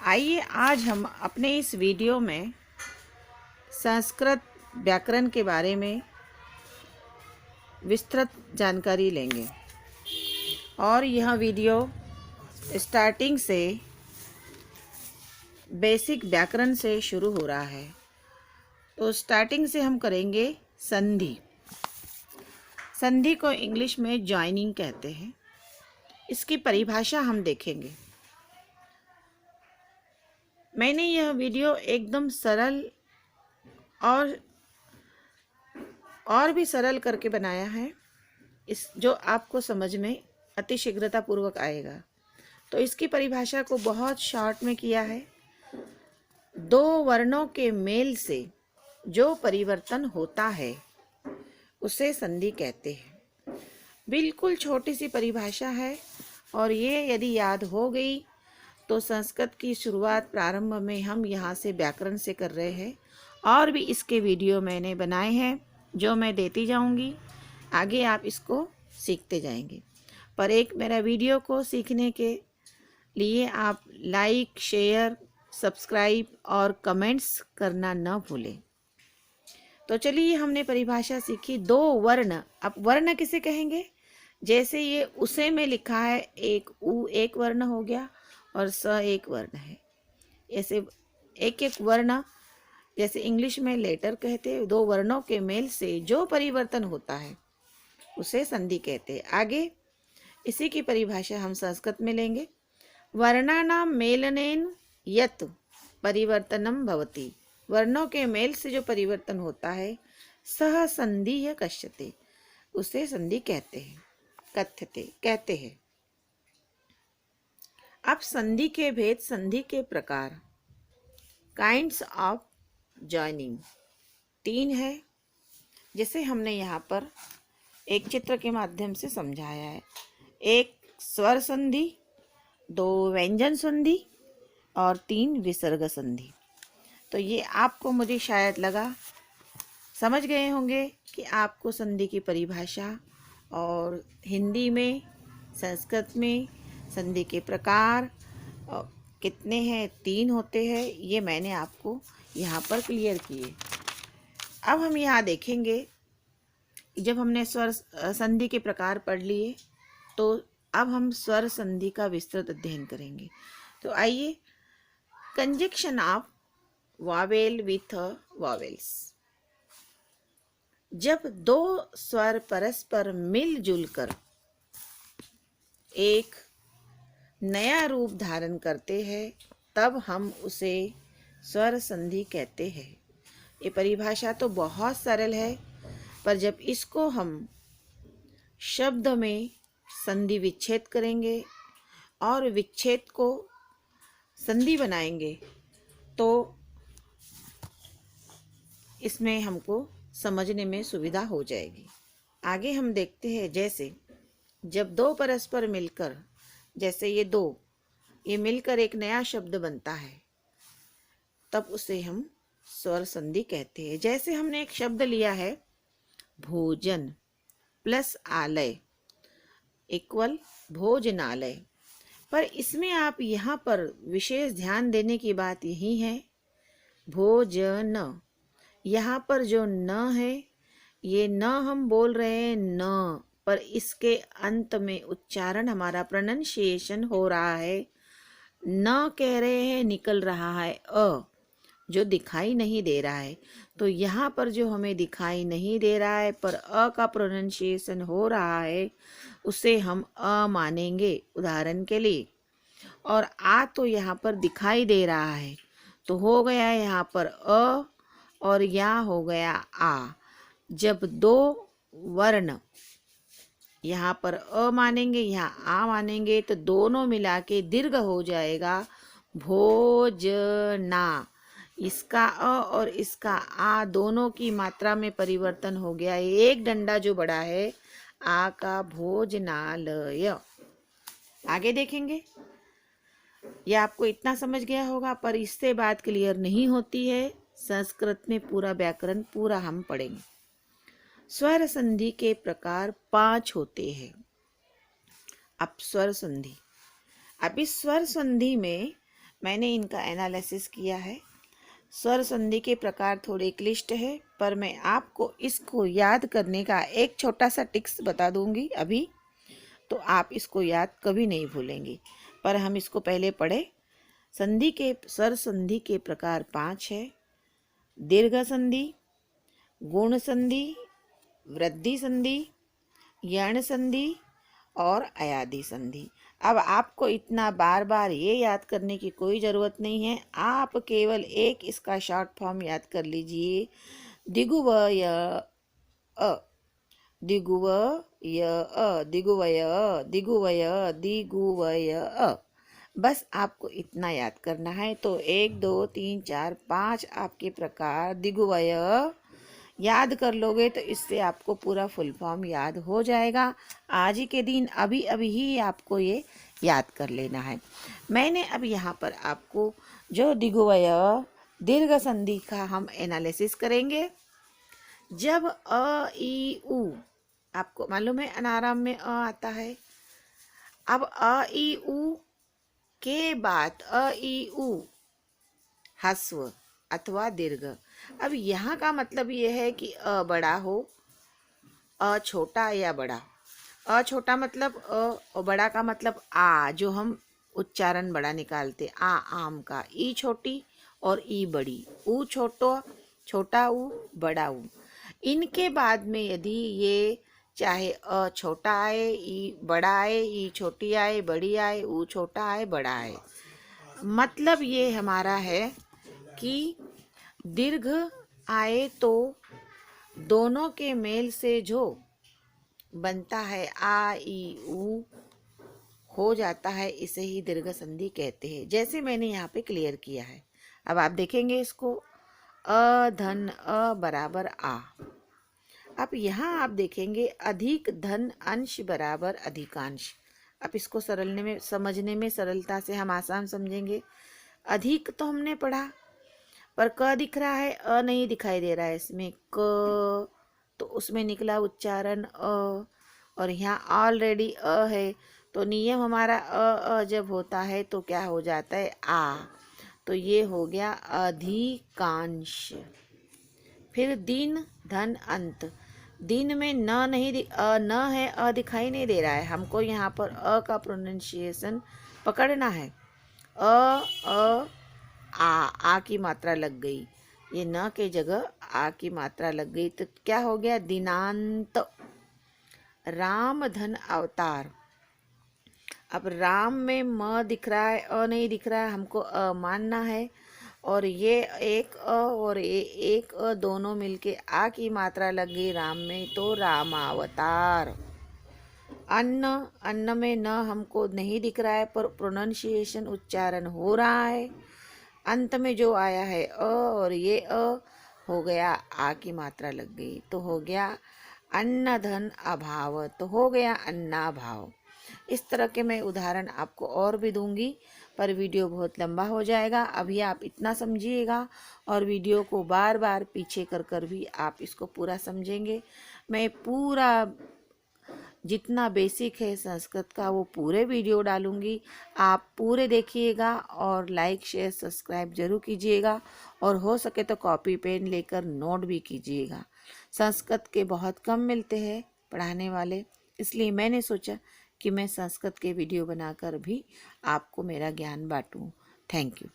आइए आज हम अपने इस वीडियो में संस्कृत व्याकरण के बारे में विस्तृत जानकारी लेंगे और यह वीडियो स्टार्टिंग से बेसिक व्याकरण से शुरू हो रहा है। तो स्टार्टिंग से हम करेंगे संधि। संधि को इंग्लिश में जॉइनिंग कहते हैं। इसकी परिभाषा हम देखेंगे। मैंने यह वीडियो एकदम सरल और भी सरल करके बनाया है, इस जो आपको समझ में अति शीघ्रतापूर्वक आएगा। तो इसकी परिभाषा को बहुत शॉर्ट में किया है। दो वर्णों के मेल से जो परिवर्तन होता है उसे संधि कहते हैं। बिल्कुल छोटी सी परिभाषा है और ये यदि याद हो गई तो संस्कृत की शुरुआत प्रारंभ में हम यहाँ से व्याकरण से कर रहे हैं। और भी इसके वीडियो मैंने बनाए हैं जो मैं देती जाऊँगी, आगे आप इसको सीखते जाएंगे। पर एक मेरा वीडियो को सीखने के लिए आप लाइक, शेयर, सब्सक्राइब और कमेंट्स करना न भूलें। तो चलिए, हमने परिभाषा सीखी। दो वर्ण। अब वर्ण किसे कहेंगे? जैसे ये उसे में लिखा है, एक उ एक वर्ण हो गया और स एक वर्ण है। ऐसे एक एक वर्ण, जैसे इंग्लिश में लेटर कहते हैं। दो वर्णों के मेल से जो परिवर्तन होता है उसे संधि कहते हैं। आगे इसी की परिभाषा हम संस्कृत में लेंगे। वर्णानां मेलनेन यत् परिवर्तनम भवति। वर्णों के मेल से जो परिवर्तन होता है, सह संधि कथ्यते, उसे संधि कहते हैं, कथ्यते कहते हैं। अब संधि के भेद, संधि के प्रकार, काइंड्स ऑफ जॉइनिंग 3 है, जिसे हमने यहाँ पर एक चित्र के माध्यम से समझाया है। एक स्वर संधि, 2 व्यंजन संधि और 3 विसर्ग संधि। तो ये आपको, मुझे शायद लगा, समझ गए होंगे कि आपको संधि की परिभाषा और हिंदी में, संस्कृत में संधि के प्रकार कितने हैं, 3 होते हैं, ये मैंने आपको यहाँ पर क्लियर किए। अब हम यहाँ देखेंगे, जब हमने स्वर संधि के प्रकार पढ़ लिए तो अब हम स्वर संधि का विस्तृत अध्ययन करेंगे। तो आइए, conjunction of Wavell with vowels. जब दो स्वर परस्पर मिलजुल कर एक नया रूप धारण करते हैं, तब हम उसे स्वर संधि कहते हैं। ये परिभाषा तो बहुत सरल है, पर जब इसको हम शब्द में संधि विच्छेद करेंगे और विच्छेद को संधि बनाएंगे तो इसमें हमको समझने में सुविधा हो जाएगी। आगे हम देखते हैं, जैसे जब दो परस्पर मिलकर, जैसे ये मिलकर एक नया शब्द बनता है, तब उसे हम स्वर संधि कहते हैं। जैसे हमने एक शब्द लिया है, भोजन प्लस आलय इक्वल भोजनालय। पर इसमें आप यहाँ पर विशेष ध्यान देने की बात यही है, भोजन, यहाँ पर जो न है, ये न हम बोल रहे हैं न, पर इसके अंत में उच्चारण, हमारा प्रोनंसिएशन हो रहा है, न कह रहे हैं, निकल रहा है अ, जो दिखाई नहीं दे रहा है। तो यहाँ पर जो हमें दिखाई नहीं दे रहा है पर अ का प्रोनंसिएशन हो रहा है, उसे हम अ मानेंगे उदाहरण के लिए। और आ तो यहाँ पर दिखाई दे रहा है, तो हो गया यहाँ पर अ और यहाँ हो गया आ। जब दो वर्ण यहाँ पर अ मानेंगे, यहाँ आ मानेंगे, तो दोनों मिला के दीर्घ हो जाएगा, भोजना। इसका अ और इसका आ दोनों की मात्रा में परिवर्तन हो गया। एक डंडा जो बड़ा है, आ का भोजनालय। आगे देखेंगे, यह आपको इतना समझ गया होगा, पर इससे बात क्लियर नहीं होती है। संस्कृत में पूरा व्याकरण पूरा हम पढ़ेंगे। स्वर संधि के प्रकार 5 होते हैं। अब स्वर संधि, अब इस स्वर संधि में मैंने इनका एनालिसिस किया है। स्वर संधि के प्रकार थोड़े क्लिष्ट है, पर मैं आपको इसको याद करने का एक छोटा सा टिप्स बता दूंगी अभी, तो आप इसको याद कभी नहीं भूलेंगे। पर हम इसको पहले पढ़े। संधि के स्वर संधि के प्रकार 5 है। दीर्घ संधि, गुण संधि, वृद्धि संधि, यण संधि और अयादि संधि। अब आपको इतना बार बार ये याद करने की कोई ज़रूरत नहीं है, आप केवल एक इसका शॉर्ट फॉर्म याद कर लीजिए। दिगुवय अ, दिगुवय अ, दिगुवय दिगुवय दिगुवय अ। बस आपको इतना याद करना है। तो 1 2 3 4 5 आपके प्रकार दिगुवय याद कर लोगे तो इससे आपको पूरा फुल फॉर्म याद हो जाएगा। आज ही के दिन अभी अभी ही आपको ये याद कर लेना है। मैंने अब यहाँ पर आपको जो दिगुवय दीर्घ संधि का हम एनालिसिस करेंगे। जब अ ई उ, आपको मालूम है अनाराम में अ आता है। अब अ ई उ के बाद अ ई उ ह्रस्व अथवा दीर्घ। अब यहाँ का मतलब ये है कि अ बड़ा हो, अ छोटा या बड़ा। अ छोटा मतलब अ, और बड़ा का मतलब आ, जो हम उच्चारण बड़ा निकालते आ आम का। ई छोटी और ई बड़ी। ऊ छोटा ऊ, बड़ा ऊ। इनके बाद में यदि ये चाहे अ छोटा आए, ई बड़ा आए, ई छोटी आए, बड़ी आए, ऊ छोटा आए, बड़ा आए, मतलब ये हमारा है कि दीर्घ आए तो दोनों के मेल से जो बनता है आ ई ऊ हो जाता है, इसे ही दीर्घ संधि कहते हैं। जैसे मैंने यहाँ पे क्लियर किया है। अब आप देखेंगे इसको, अ धन अ बराबर आ। अब यहाँ आप देखेंगे अधिक धन अंश बराबर अधिकांश। अब इसको सरलने में समझने में सरलता से हम आसान समझेंगे। अधिक तो हमने पढ़ा, पर क दिख रहा है, अ नहीं दिखाई दे रहा है इसमें क, तो उसमें निकला उच्चारण अ, और यहाँ ऑलरेडी अ है, तो नियम हमारा अ जब होता है तो क्या हो जाता है आ, तो ये हो गया अधिकांश। फिर दिन धन अंत। दिन में न नहीं न है, अ दिखाई नहीं दे रहा है, हमको यहाँ पर अ का प्रोनाउंसिएशन पकड़ना है। अ आ की मात्रा लग गई, ये न के जगह आ की मात्रा लग गई, तो क्या हो गया दिनांत। राम धन अवतार। अब राम में म दिख रहा है, अ नहीं दिख रहा है, हमको अ मानना है। और ये एक अ और ये एक अ दोनों मिलके आ की मात्रा लग गई राम में, तो रामावतार। अन्न, अन्न में न हमको नहीं दिख रहा है, पर प्रोनाउंसिएशन उच्चारण हो रहा है। अंत में जो आया है अ और ये अ हो गया आ की मात्रा लग गई, तो हो गया अन्न धन अभाव, तो हो गया अन्नाभाव। इस तरह के मैं उदाहरण आपको और भी दूंगी, पर वीडियो बहुत लंबा हो जाएगा। अभी आप इतना समझिएगा और वीडियो को बार बार पीछे कर कर भी आप इसको पूरा समझेंगे। मैं पूरा जितना बेसिक है संस्कृत का वो पूरे वीडियो डालूंगी, आप पूरे देखिएगा और लाइक शेयर सब्सक्राइब जरूर कीजिएगा, और हो सके तो कॉपी पेन लेकर नोट भी कीजिएगा। संस्कृत के बहुत कम मिलते हैं पढ़ाने वाले, इसलिए मैंने सोचा कि मैं संस्कृत के वीडियो बनाकर भी आपको मेरा ज्ञान बांटूं। Thank you.